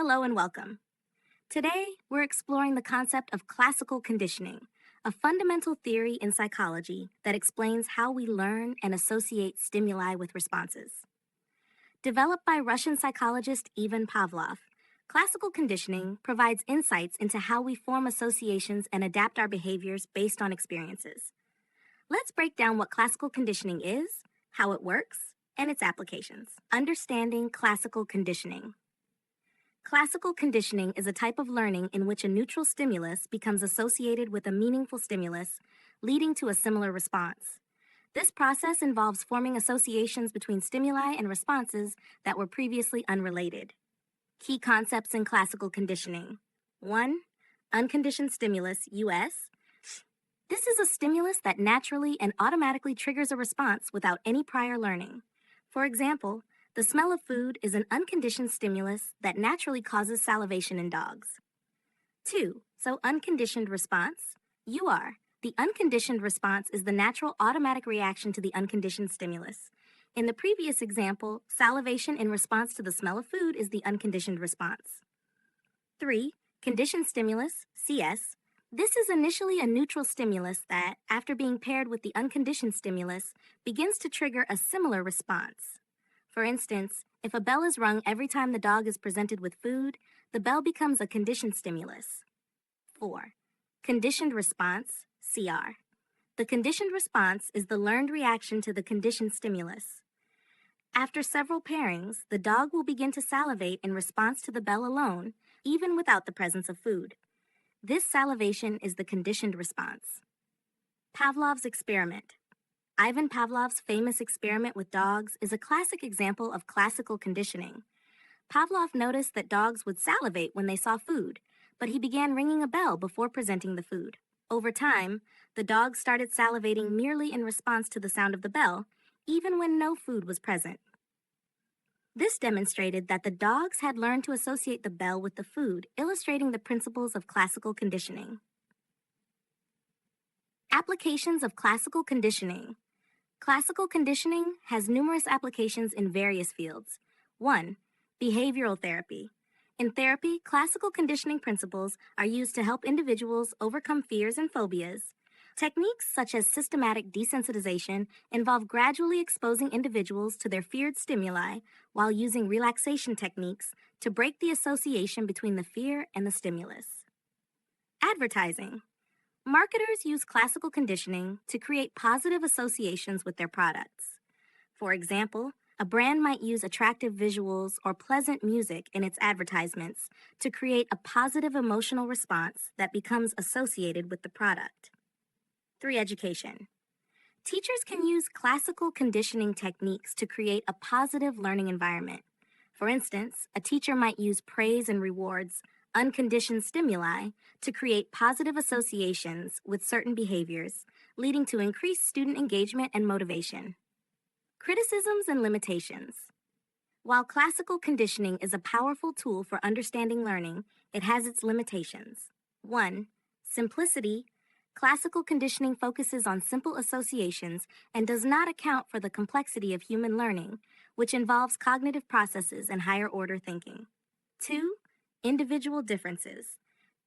Hello and welcome. Today, we're exploring the concept of classical conditioning, a fundamental theory in psychology that explains how we learn and associate stimuli with responses. Developed by Russian psychologist Ivan Pavlov, classical conditioning provides insights into how we form associations and adapt our behaviors based on experiences. Let's break down what classical conditioning is, how it works, and its applications. Understanding classical conditioning. Classical conditioning is a type of learning in which a neutral stimulus becomes associated with a meaningful stimulus, leading to a similar response. This process involves forming associations between stimuli and responses that were previously unrelated. Key concepts in classical conditioning. 1. Unconditioned stimulus, US. This is a stimulus that naturally and automatically triggers a response without any prior learning. For example, the smell of food is an unconditioned stimulus that naturally causes salivation in dogs. 2. Unconditioned response, UR. The unconditioned response is the natural automatic reaction to the unconditioned stimulus. In the previous example, salivation in response to the smell of food is the unconditioned response. 3. Conditioned stimulus, CS. This is initially a neutral stimulus that, after being paired with the unconditioned stimulus, begins to trigger a similar response. For instance, if a bell is rung every time the dog is presented with food, the bell becomes a conditioned stimulus. 4. Conditioned response, CR. The conditioned response is the learned reaction to the conditioned stimulus. After several pairings, the dog will begin to salivate in response to the bell alone, even without the presence of food. This salivation is the conditioned response. Pavlov's experiment. Ivan Pavlov's famous experiment with dogs is a classic example of classical conditioning. Pavlov noticed that dogs would salivate when they saw food, but he began ringing a bell before presenting the food. Over time, the dogs started salivating merely in response to the sound of the bell, even when no food was present. This demonstrated that the dogs had learned to associate the bell with the food, illustrating the principles of classical conditioning. Applications of classical conditioning. Classical conditioning has numerous applications in various fields. 1. Behavioral therapy. In therapy, classical conditioning principles are used to help individuals overcome fears and phobias. Techniques such as systematic desensitization involve gradually exposing individuals to their feared stimuli while using relaxation techniques to break the association between the fear and the stimulus. Advertising. Marketers use classical conditioning to create positive associations with their products. For example, a brand might use attractive visuals or pleasant music in its advertisements to create a positive emotional response that becomes associated with the product. 3. Education. Teachers can use classical conditioning techniques to create a positive learning environment. For instance, a teacher might use praise and rewards, unconditioned stimuli, to create positive associations with certain behaviors, leading to increased student engagement and motivation. Criticisms and limitations. While classical conditioning is a powerful tool for understanding learning, it has its limitations. 1. Simplicity. Classical conditioning focuses on simple associations and does not account for the complexity of human learning, which involves cognitive processes and higher-order thinking. 2. Individual differences.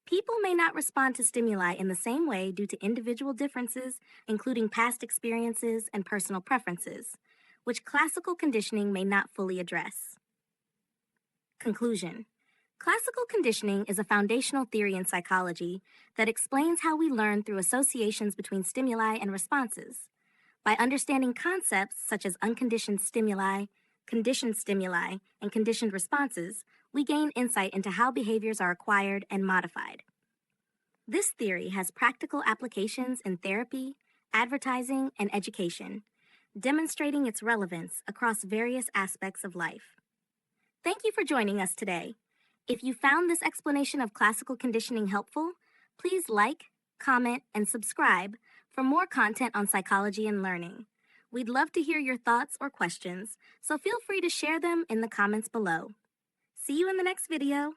People may not respond to stimuli in the same way due to individual differences, including past experiences and personal preferences, which classical conditioning may not fully address. Conclusion. Classical conditioning is a foundational theory in psychology that explains how we learn through associations between stimuli and responses. By understanding concepts such as unconditioned stimuli, conditioned stimuli, and conditioned responses, we gain insight into how behaviors are acquired and modified. This theory has practical applications in therapy, advertising, and education, demonstrating its relevance across various aspects of life. Thank you for joining us today. If you found this explanation of classical conditioning helpful, please like, comment, and subscribe for more content on psychology and learning. We'd love to hear your thoughts or questions, so feel free to share them in the comments below. See you in the next video.